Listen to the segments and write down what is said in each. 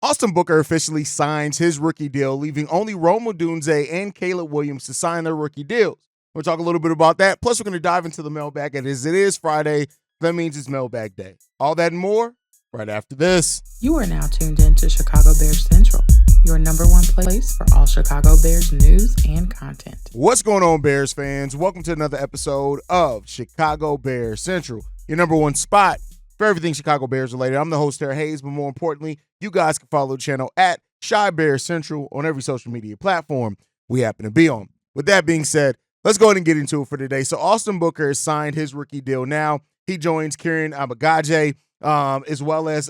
Austin Booker officially signs his rookie deal, leaving only Rome Odunze and Caleb Williams to sign their rookie deals. We'll talk a little bit about that. Plus, we're going to dive into the mailbag. And as it is Friday, that means it's mailbag day. All that and more right after this. You are now tuned in to Chicago Bears Central, your number one place for all Chicago Bears news and content. What's going on, Bears fans? Welcome to another episode of Chicago Bears Central, your number one spot for everything Chicago Bears related. I'm the host, Terry Hayes, but more importantly, you guys can follow the channel at Chi Bears Central on every social media platform we happen to be on. With that being said, let's go ahead and get into it for today. So Austin Booker has signed his rookie deal now. He joins Kieran Abagaje, as well as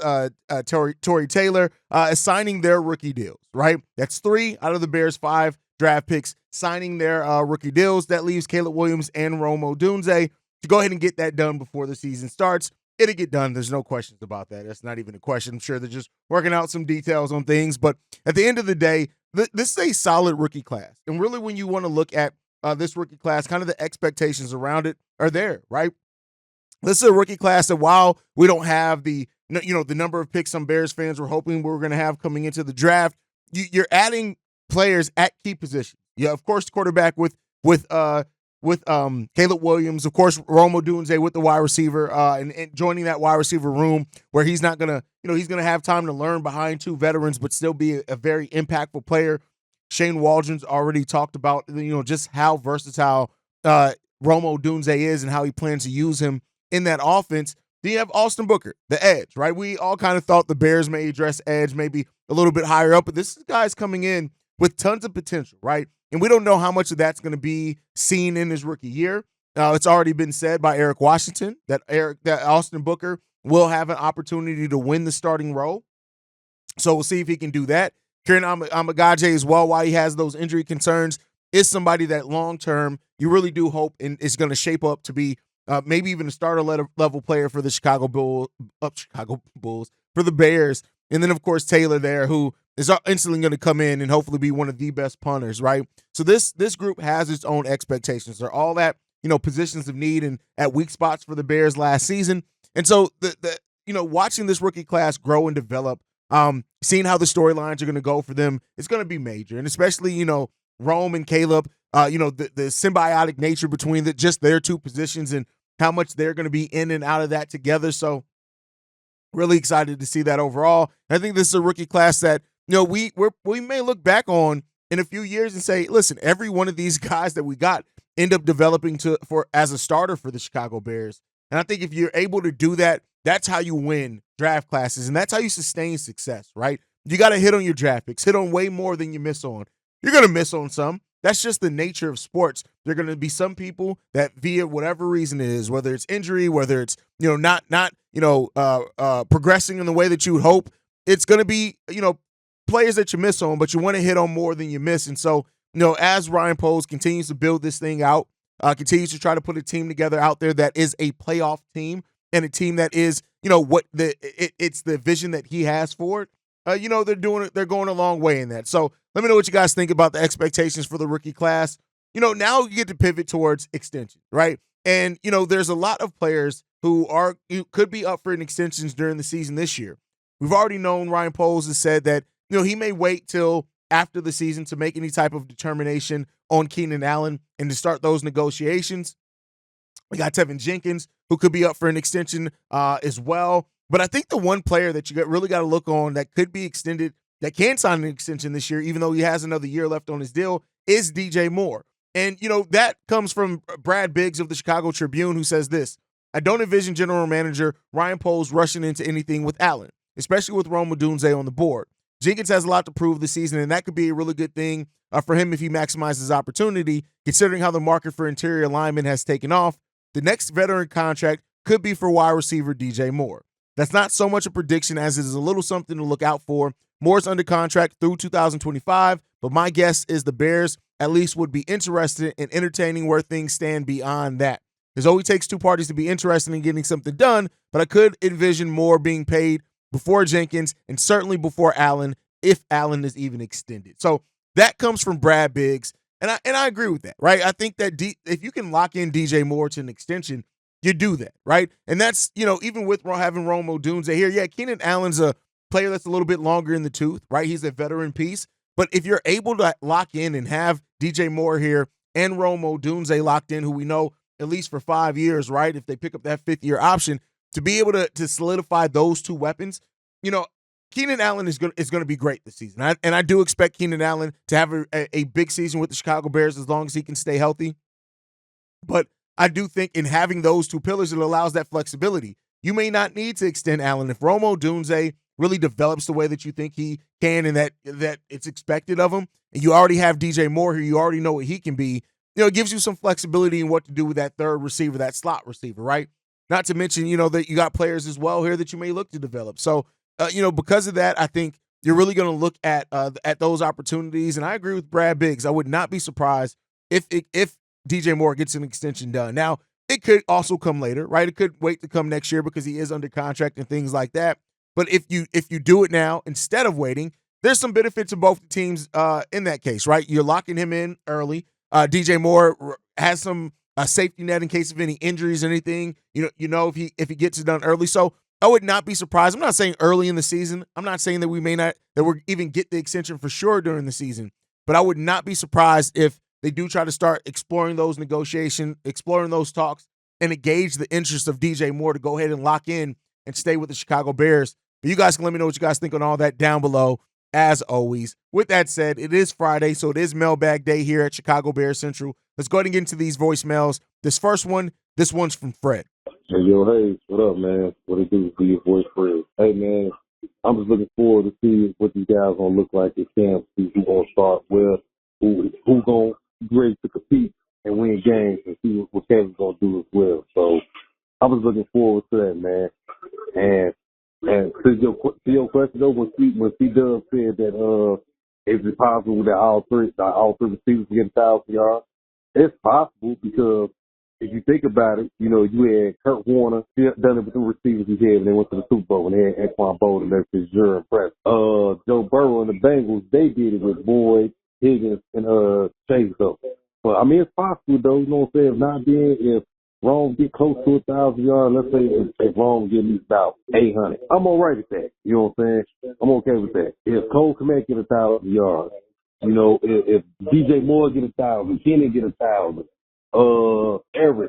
Tory Taylor, signing their rookie deals, right? That's 3 out of the Bears' 5 draft picks signing their rookie deals. That leaves Caleb Williams and Rome Odunze to go ahead and get that done before the season starts. It'll get done. There's no questions about that. That's not even a question. I'm sure they're just working out some details on things. But at the end of the day, this is a solid rookie class. And really, when you want to look at this rookie class, kind of the expectations around it are there, right? This is a rookie class that while we don't have the number of picks some Bears fans were hoping we were going to have coming into the draft, you're adding players at key positions. Yeah, of course, quarterback with Caleb Williams, of course, Rome Odunze with the wide receiver, and joining that wide receiver room where he's not gonna, he's gonna have time to learn behind 2 veterans, but still be a very impactful player. Shane Waldron's already talked about, just how versatile Rome Odunze is and how he plans to use him in that offense. Then you have Austin Booker, the edge, right? We all kind of thought the Bears may address edge maybe a little bit higher up, but this guy's coming in with tons of potential, right? And we don't know how much of that's going to be seen in his rookie year. It's already been said by Eric Washington that Austin Booker will have an opportunity to win the starting role. So we'll see if he can do that. Kieran Abagaje as well, while he has those injury concerns, is somebody that long-term you really do hope and is going to shape up to be maybe even a starter level player for the Chicago Bulls, for the Bears. And then, of course, Taylor there, who is instantly going to come in and hopefully be one of the best punters, right? So this group has its own expectations. They're all at, positions of need and at weak spots for the Bears last season. And so, watching this rookie class grow and develop, seeing how the storylines are going to go for them, it's going to be major. And especially, Rome and Caleb, the symbiotic nature between just their 2 positions and how much they're going to be in and out of that together. So really excited to see that overall. I think this is a rookie class that, we may look back on in a few years and say, listen, every one of these guys that we got end up developing as a starter for the Chicago Bears. And I think if you're able to do that, that's how you win draft classes, and that's how you sustain success, right? You got to hit on your draft picks, hit on way more than you miss on. You're going to miss on some. That's just the nature of sports. There are going to be some people that, via whatever reason it is, whether it's injury, whether it's not progressing in the way that you would hope, it's going to be players that you miss on, but you want to hit on more than you miss. And so as Ryan Poles continues to build this thing out, continues to try to put a team together out there that is a playoff team and a team that is it's the vision that he has for it. They're going a long way in that. So let me know what you guys think about the expectations for the rookie class. Now you get to pivot towards extension, right? And, there's a lot of players who could be up for an extensions during the season this year. We've already known Ryan Poles has said that, he may wait till after the season to make any type of determination on Keenan Allen and to start those negotiations. We got Tevin Jenkins, who could be up for an extension as well. But I think the one player that you really got to look on that could be extended, that can sign an extension this year, even though he has another year left on his deal, is DJ Moore. And, that comes from Brad Biggs of the Chicago Tribune, who says this: I don't envision general manager Ryan Poles rushing into anything with Allen, especially with Rome Odunze on the board. Jenkins has a lot to prove this season, and that could be a really good thing for him if he maximizes his opportunity, considering how the market for interior linemen has taken off. The next veteran contract could be for wide receiver DJ Moore. That's not so much a prediction as it is a little something to look out for. Moore's under contract through 2025, but my guess is the Bears at least would be interested in entertaining where things stand beyond that. It always takes 2 parties to be interested in getting something done, but I could envision Moore being paid before Jenkins and certainly before Allen, if Allen is even extended. So that comes from Brad Biggs, and I agree with that, right? I think that if you can lock in DJ Moore to an extension, you do that, right? And that's, even with having Rome Odunze here, yeah, Keenan Allen's a player that's a little bit longer in the tooth, right? He's a veteran piece. But if you're able to lock in and have DJ Moore here and Rome Odunze locked in, who we know at least for 5 years, right? If they pick up that fifth-year option, to be able to solidify those two weapons, Keenan Allen is going to be great this season. I do expect Keenan Allen to have a big season with the Chicago Bears as long as he can stay healthy. But I do think in having those two pillars, it allows that flexibility. You may not need to extend Allen. If Rome Odunze really develops the way that you think he can and that it's expected of him, and you already have DJ Moore here, you already know what he can be, it gives you some flexibility in what to do with that third receiver, that slot receiver, right? Not to mention, that you got players as well here that you may look to develop. So, because of that, I think you're really going to look at those opportunities. And I agree with Brad Biggs. I would not be surprised if DJ Moore gets an extension done. Now, it could also come later, right? It could wait to come next year because he is under contract and things like that. But if you do it now instead of waiting, there's some benefit to both teams in that case, right? You're locking him in early. DJ Moore has some safety net in case of any injuries or anything. If he gets it done early. So I would not be surprised. I'm not saying early in the season. I'm not saying that we'll even get the extension for sure during the season. But I would not be surprised if they do try to start exploring those negotiations, exploring those talks, and engage the interest of DJ Moore to go ahead and lock in and stay with the Chicago Bears. But you guys can let me know what you guys think on all that down below, as always. With that said, it is Friday, so it is Mailbag Day here at Chicago Bears Central. Let's go ahead and get into these voicemails. This one's from Fred. Hey, hey, what up, man? What it do for your voice, Fred? Hey, man, I'm just looking forward to see what these guys gonna look like at camp. See who gonna start well, who gonna be ready to compete and win games, and see what Kevin's gonna do as well. So I was looking forward to that, man. And to your question though, when C-Dub said that is it possible that all three receivers get 1,000 yards? It's possible because if you think about it, you had Kurt Warner done it with the receivers he had when they went to the Super Bowl, and they had Anquan Bolden, that's his juror impressed. Joe Burrow and the Bengals, they did it with Boyd, Higgins, and Chase though. But I mean, it's possible though. You know what I'm saying? If not being, if Rome get close to 1,000 yards, let's say if Rome get at least about 800, I'm all right with that. You know what I'm saying? I'm okay with that. If Cole Kmet get 1,000 yards, if DJ Moore get 1,000, Kenny get 1,000.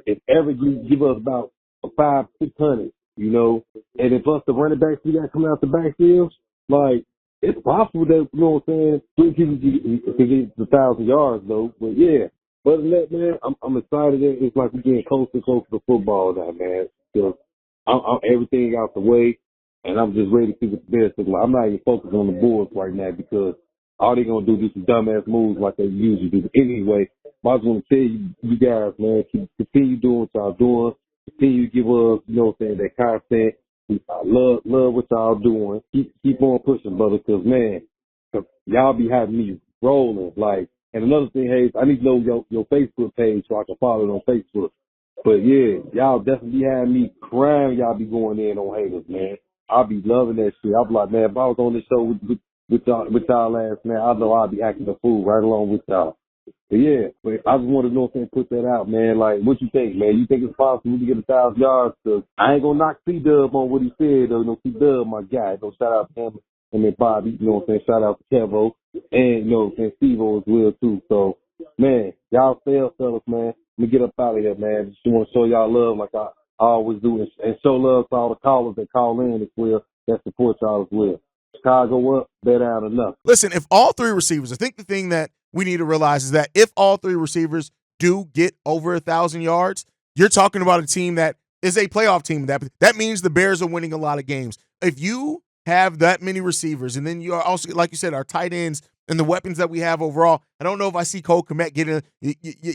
If Everett give us about 500-600, and if us the running backs we got coming out the backfield, like it's possible that what I'm saying, three people can get 1,000 yards though. But yeah, other than that, man, I'm excited. It's like we're getting closer and closer to football now, man. Because I'm everything out the way, and I'm just ready to see what the Bears look like. I'm not even focused on the Bulls right now because all they're gonna do is some dumbass moves like they usually do. But anyway, I just want to tell you guys, man, continue doing what y'all doing. Continue to give us, that content. I love what y'all doing. Keep on pushing, brother, because, man, y'all be having me rolling. Like, and another thing, Hayes, I need to know your Facebook page so I can follow it on Facebook. But, yeah, y'all definitely having me crying. Y'all be going in on haters, man. I'll be loving that shit. I'll be like, man, if I was on this show with y'all last, man, I know I'll be acting a fool right along with y'all. But yeah, I just want to know if they put that out, man. Like, what you think, man? You think it's possible to get 1,000 yards? Cause I ain't gonna knock C-Dub on what he said, though. C-Dub, my guy. Shout out to him and then Bobby. You know what I'm saying? Shout out to Kevo and Steve-O as well too. So, man, y'all stay up, fellas, man. Let me get up out of here, man. Just want to show y'all love like I always do, and show love to all the callers that call in as well, that support y'all as well. Chicago up, better out enough. Listen, if all three receivers, I think the thing that we need to realize is that if all three receivers do get over 1,000 yards, you're talking about a team that is a playoff team. That means the Bears are winning a lot of games. If you have that many receivers, and then you are also, like you said, our tight ends and the weapons that we have overall, I don't know if I see Cole Kmet getting you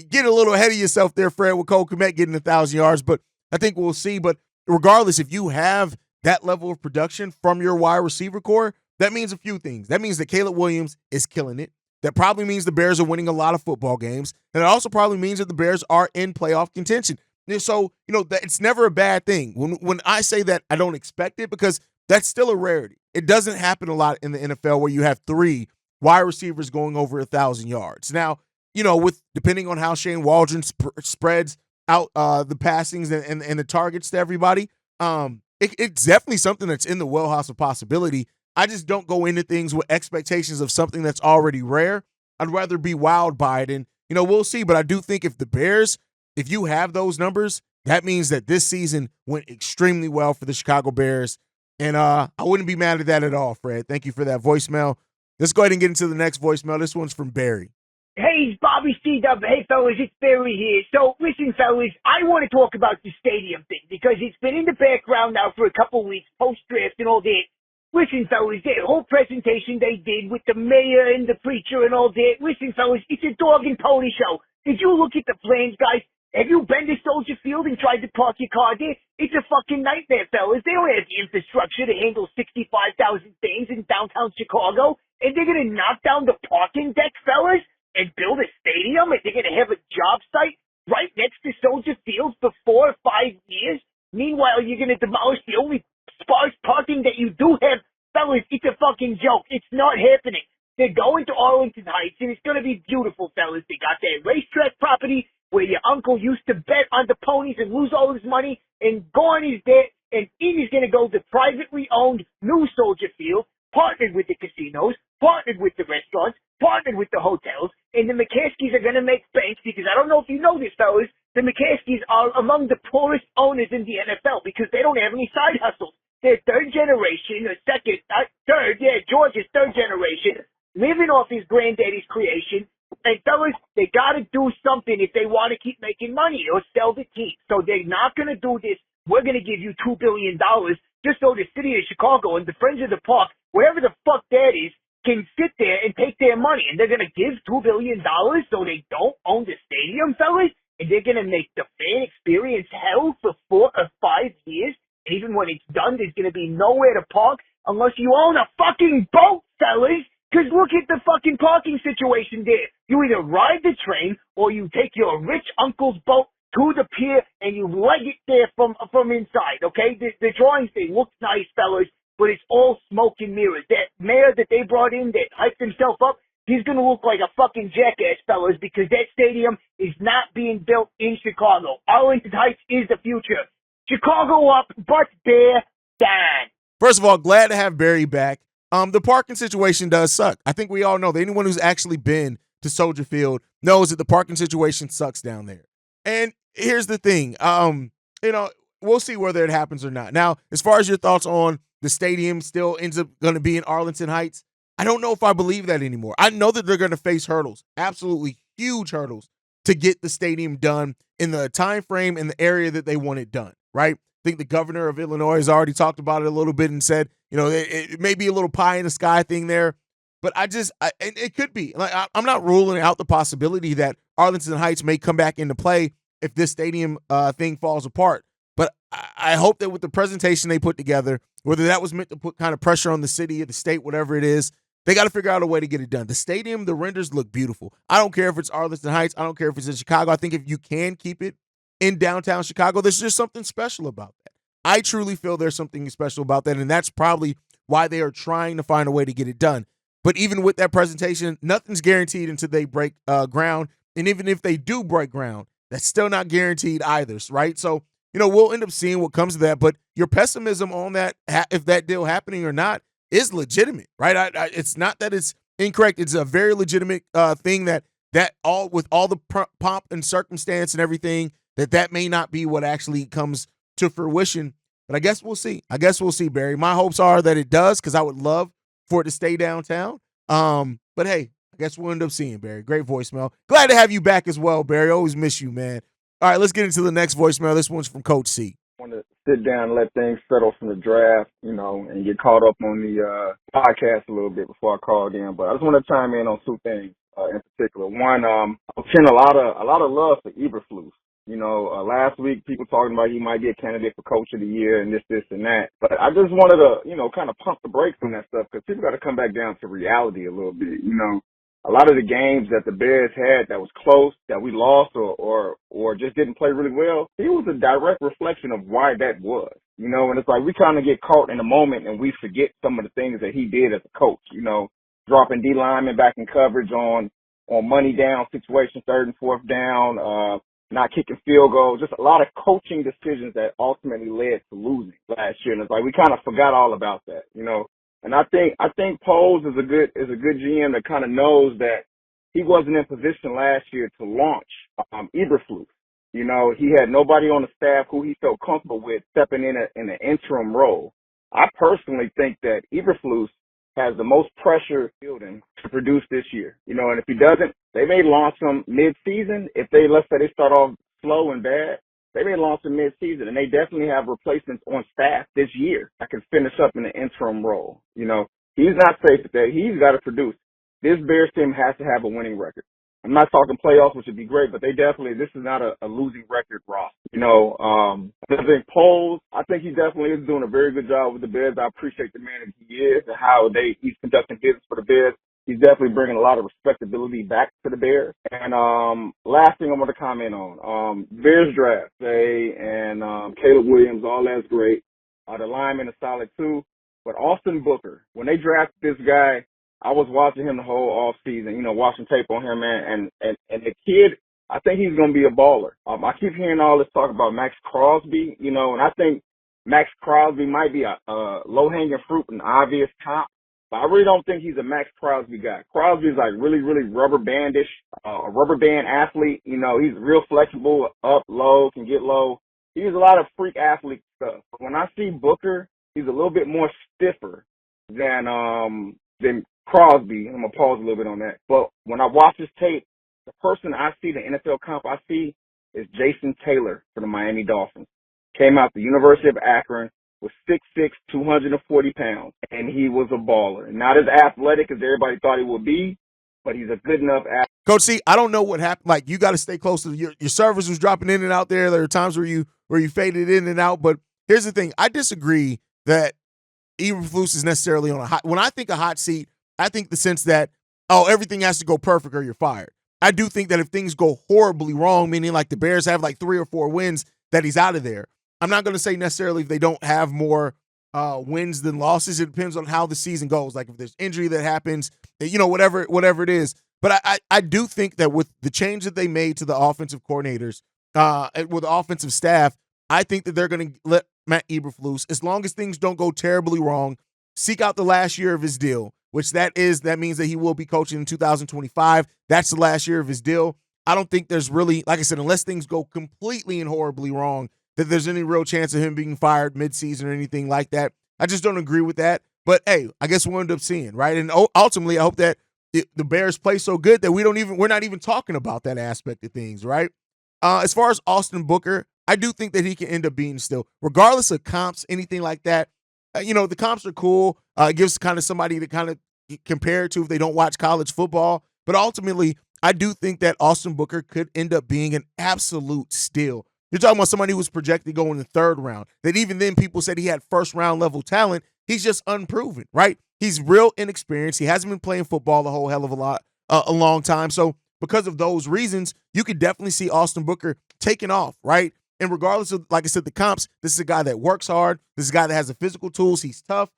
get a little ahead of yourself there, Fred, with Cole Kmet getting 1,000 yards, but I think we'll see. But regardless, if you have that level of production from your wide receiver core, that means a few things. That means that Caleb Williams is killing it. That probably means the Bears are winning a lot of football games. And it also probably means that the Bears are in playoff contention. And so, that it's never a bad thing. When I say that, I don't expect it because that's still a rarity. It doesn't happen a lot in the NFL where you have three wide receivers going over 1,000 yards. Now, with depending on how Shane Waldron spreads out the passings and the targets to everybody, it's definitely something that's in the wheelhouse of possibility. I just don't go into things with expectations of something that's already rare. I'd rather be wowed by it. And, we'll see. But I do think if you have those numbers, that means that this season went extremely well for the Chicago Bears. And I wouldn't be mad at that at all, Fred. Thank you for that voicemail. Let's go ahead and get into the next voicemail. This one's from Barry. Hey, it's Bobby C-Dub. Hey, fellas, it's Barry here. So, listen, fellas, I want to talk about the stadium thing because it's been in the background now for a couple weeks, post-draft and all that. Listen, fellas, that whole presentation they did with the mayor and the preacher and all that. Listen, fellas, it's a dog and pony show. Did you look at the plans, guys? Have you been to Soldier Field and tried to park your car there? It's a fucking nightmare, fellas. They don't have the infrastructure to handle 65,000 things in downtown Chicago. And they're going to knock down the parking deck, fellas, and build a stadium. And they're going to have a job site right next to Soldier Field for 4 or 5 years. Meanwhile, you're going to demolish the only sparse parking that you do have. Fellas, it's a fucking joke. It's not happening. They're going to Arlington Heights, and it's going to be beautiful, fellas. They got that racetrack property where your uncle used to bet on the ponies and lose all his money, and gone is that, and it is going to go to privately owned new Soldier Field, partnered with the casinos, partnered with the restaurants, partnered with the hotels, and the McCaskies are going to make bank because I don't know if you know this, fellas, the McCaskies are among the poorest owners in the NFL because they don't have any side hustles. They're third generation, or George's third generation, living off his granddaddy's creation. And fellas, they got to do something if they want to keep making money or sell the team. So they're not going to do this. We're going to give you $2 billion just so the city of Chicago and the Friends of the Park, wherever the fuck that is, can sit there and take their money. And they're going to give $2 billion so they don't own the stadium, fellas. And they're going to make the fan experience hell for 4 or 5 years. And even when it's done, there's going to be nowhere to park unless you own a fucking boat, fellas. Because look at the fucking parking situation there. You either ride the train or you take your rich uncle's boat to the pier and you leg it there from inside, okay? The drawings, they look nice, fellas, but it's all smoke and mirrors. That mayor that they brought in that hyped himself up, he's going to look like a fucking jackass, fellas, because that stadium is not being built in Chicago. Arlington Heights is the future. Chicago up, but Bear down. First of all, glad to have Barry back. The parking situation does suck. I think we all know that anyone who's actually been to Soldier Field knows that the parking situation sucks down there. And here's the thing, we'll see whether it happens or not. Now, as far as your thoughts on the stadium still ends up going to be in Arlington Heights, I don't know if I believe that anymore. I know that they're going to face hurdles, absolutely huge hurdles, to get the stadium done in the time frame and the area that they want it done, right? I think the governor of Illinois has already talked about it a little bit and said, it may be a little pie in the sky thing there, but it could be. Like, I'm not ruling out the possibility that Arlington Heights may come back into play if this stadium thing falls apart. But I hope that with the presentation they put together, whether that was meant to put kind of pressure on the city or the state, whatever it is, they got to figure out a way to get it done. The stadium, the renders look beautiful. I don't care if it's Arlington Heights. I don't care if it's in Chicago. I think if you can keep it in downtown Chicago, there's just something special about that. I truly feel there's something special about that, and that's probably why they are trying to find a way to get it done. But even with that presentation, nothing's guaranteed until they break ground. And even if they do break ground, that's still not guaranteed either, right? So, we'll end up seeing what comes of that. But your pessimism on that, if that deal happening or not, is legitimate, right? It's not that it's incorrect. It's a very legitimate thing that all with all the pomp and circumstance and everything, that may not be what actually comes to fruition. But I guess we'll see. Barry. My hopes are that it does, because I would love for it to stay downtown. But hey, I guess we'll end up seeing, Barry. Great voicemail. Glad to have you back as well, Barry. Always miss you, man. All right, let's get into the next voicemail. This one's from Coach C. I want to sit down and let things settle from the draft, and get caught up on the podcast a little bit before I called in. But I just want to chime in on two things in particular. One, I'm seeing a lot of love for Eberflus. Last week people talking about he might be a candidate for Coach of the Year and this and that. But I just wanted to, kind of pump the brakes on that stuff, because people got to come back down to reality a little bit. A lot of the games that the Bears had that was close, that we lost or just didn't play really well, he was a direct reflection of why that was. And it's like we kind of get caught in the moment and we forget some of the things that he did as a coach, dropping D linemen back in coverage on money down situations, third and fourth down, not kicking field goals, just a lot of coaching decisions that ultimately led to losing last year. And it's like we kind of forgot all about that, And I think Poles is a good GM that kind of knows that he wasn't in position last year to launch Eberflus. You know, he had nobody on the staff who he felt comfortable with stepping in an interim role. I personally think that Eberflus has the most pressure building to produce this year. You know, and if he doesn't, they may launch him mid-season. If let's say they start off slow and bad, they may launch him mid-season, and they definitely have replacements on staff this year that can finish up in the interim role. You know, he's not safe at that. He's got to produce. This Bears team has to have a winning record. I'm not talking playoffs, which would be great, but this is not a losing record roster. You know, I think Poles, I think he definitely is doing a very good job with the Bears. I appreciate the man that he is and how he's conducting business for the Bears. He's definitely bringing a lot of respectability back to the Bears. And last thing I want to comment on, Bears draft, Zay and Caleb Williams, all that's great. The linemen are solid too. But Austin Booker, when they drafted this guy, I was watching him the whole off season, you know, watching tape on him, man. And the kid, I think he's going to be a baller. I keep hearing all this talk about Max Crosby, you know, and I think Max Crosby might be a low-hanging fruit and obvious comp. But I really don't think he's a Max Crosby guy. Crosby's like really, really rubber bandish, a rubber band athlete. You know, he's real flexible, up, low, can get low. He does a lot of freak athlete stuff. But when I see Booker, he's a little bit more stiffer than Crosby. I'm going to pause a little bit on that. But when I watch his tape, the person I see, the NFL comp I see, is Jason Taylor for the Miami Dolphins. Came out the University of Akron, was 6'6", 240 pounds, and he was a baller. Not as athletic as everybody thought he would be, but he's a good enough athlete. Coach C, I don't know what happened. Like, you got to stay close to your service was dropping in and out there. There are times where you faded in and out. But here's the thing. I disagree that Eberflus is necessarily on a hot. When I think a hot seat, I think the sense that, oh, everything has to go perfect or you're fired. I do think that if things go horribly wrong, meaning like the Bears have like 3 or 4 wins, that he's out of there. I'm not going to say necessarily if they don't have more wins than losses. It depends on how the season goes. Like if there's injury that happens, you know, whatever it is. But I do think that with the change that they made to the offensive coordinators, with the offensive staff, I think that they're going to let Matt Eberflus, as long as things don't go terribly wrong, seek out the last year of his deal, which that means that he will be coaching in 2025. That's the last year of his deal. I don't think there's really, like I said, unless things go completely and horribly wrong, that there's any real chance of him being fired midseason or anything like that. I just don't agree with that. But hey, I guess we'll end up seeing, right? And ultimately, I hope that the Bears play so good that we're not even talking about that aspect of things, right? As far as Austin Booker, I do think that he can end up being still, regardless of comps, anything like that. You know, the comps are cool. It gives kind of somebody to kind of compare to if they don't watch college football. But ultimately, I do think that Austin Booker could end up being an absolute steal. You're talking about somebody who was projected going in the 3rd round, that even then people said he had 1st-round level talent. He's just unproven, right? He's real inexperienced. He hasn't been playing football a whole hell of a long time. So because of those reasons, you could definitely see Austin Booker taking off, right? And regardless of, like I said, the comps, this is a guy that works hard. This is a guy that has the physical tools. He's tough.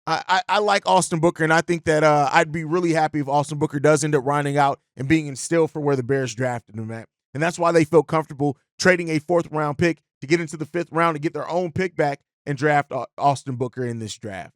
I like Austin Booker, and I think that I'd be really happy if Austin Booker does end up rounding out and being instilled for where the Bears drafted him at. And that's why they feel comfortable trading a 4th-round pick to get into the 5th round to get their own pick back and draft Austin Booker in this draft.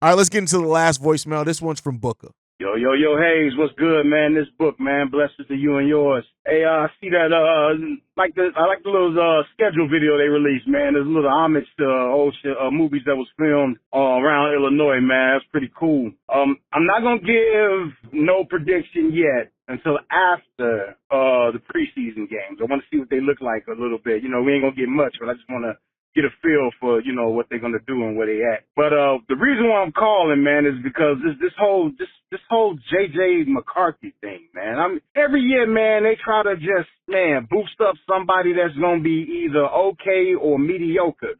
All right, let's get into the last voicemail. This one's from Booker. Yo, Hayes, what's good, man? This book, man, blessings to you and yours. Hey, I see that, I like the little schedule video they released, man. There's a little homage to old movies that was filmed around Illinois, man. That's pretty cool. I'm not gonna give no prediction yet until after the preseason games. I want to see what they look like a little bit. You know, we ain't gonna get much, but I just want to get a feel for, you know, what they're going to do and where they at. But the reason why I'm calling, man, is because this whole J.J. McCarthy thing, man. Every year, man, they try to just, man, boost up somebody that's going to be either okay or mediocre.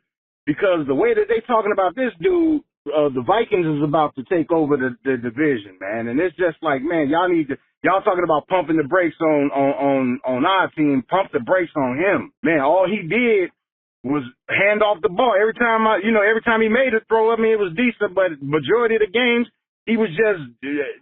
Because the way that they talking about this dude, the Vikings is about to take over the division, man. And it's just like, man, y'all talking about pumping the brakes on our team, pump the brakes on him. Man, all he did was hand off the ball. Every time he made a throw, I mean, it was decent, but majority of the games, he was just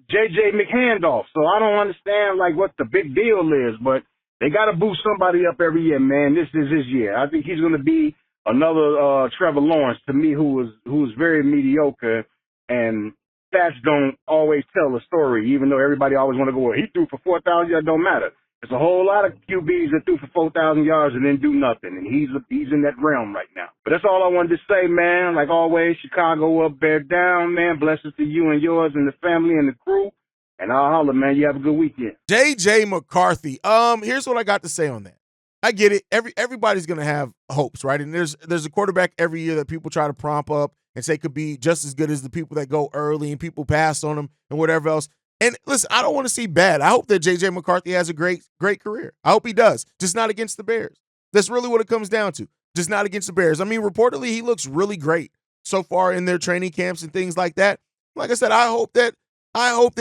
J.J. McHandoff. So I don't understand, like, what the big deal is, but they got to boost somebody up every year, man. This is his year. I think he's going to be another Trevor Lawrence to me, who was very mediocre. And stats don't always tell a story, even though everybody always want to go, well, he threw for 4,000 yards, don't matter. There's a whole lot of QBs that threw for 4,000 yards and didn't do nothing, and he's in that realm right now. But that's all I wanted to say, man. Like always, Chicago up, bear down, man. Blessings to you and yours and the family and the crew. And I'll holler, man. You have a good weekend. J.J. McCarthy. Here's what I got to say on that. I get it. Everybody's gonna have hopes, right? And there's a quarterback every year that people try to prop up and say could be just as good as the people that go early and people pass on them and whatever else. And listen, I don't want to see bad. I hope that J.J. McCarthy has a great career. I hope he does. Just not against the Bears. That's really what it comes down to. Just not against the Bears. I mean, reportedly, he looks really great so far in their training camps and things like that. Like I said, I hope that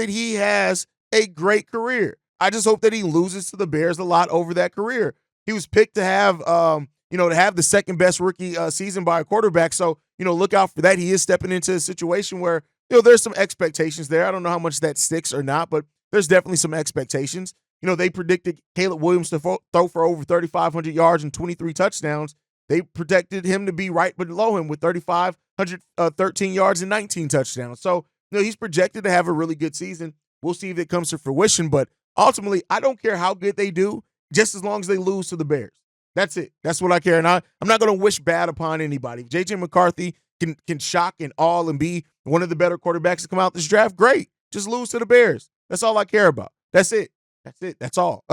he has a great career. I just hope that he loses to the Bears a lot over that career. He was picked to have, to have the second best rookie season by a quarterback. So, look out for that. He is stepping into a situation where, there's some expectations there. I don't know how much that sticks or not, but there's definitely some expectations. They predicted Caleb Williams to throw for over 3,500 yards and 23 touchdowns. They projected him to be right below him with 3,513 yards and 19 touchdowns. So, he's projected to have a really good season. We'll see if it comes to fruition, but ultimately, I don't care how good they do, just as long as they lose to the Bears. That's it. That's what I care. And I'm not going to wish bad upon anybody. If J.J. McCarthy can shock and awe and be one of the better quarterbacks to come out this draft, great. Just lose to the Bears. That's all I care about. That's it. That's all.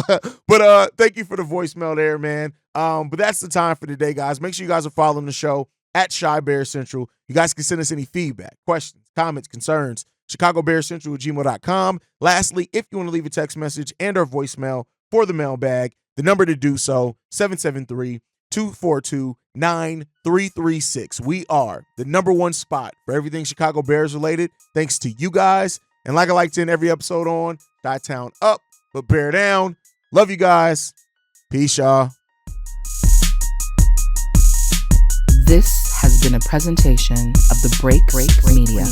But thank you for the voicemail there, man. But that's the time for today, guys. Make sure you guys are following the show at Shy Bear Central. You guys can send us any feedback, questions, comments, concerns, ChicagoBearsCentral@gmail.com. Lastly, if you want to leave a text message and or voicemail for the mailbag, the number to do so, 773-242-9336. We are the number one spot for everything Chicago Bears related, thanks to you guys. And like I like to end every episode on, Chi-Town up, but bear down. Love you guys. Peace, y'all. This has been a presentation of the Break Media.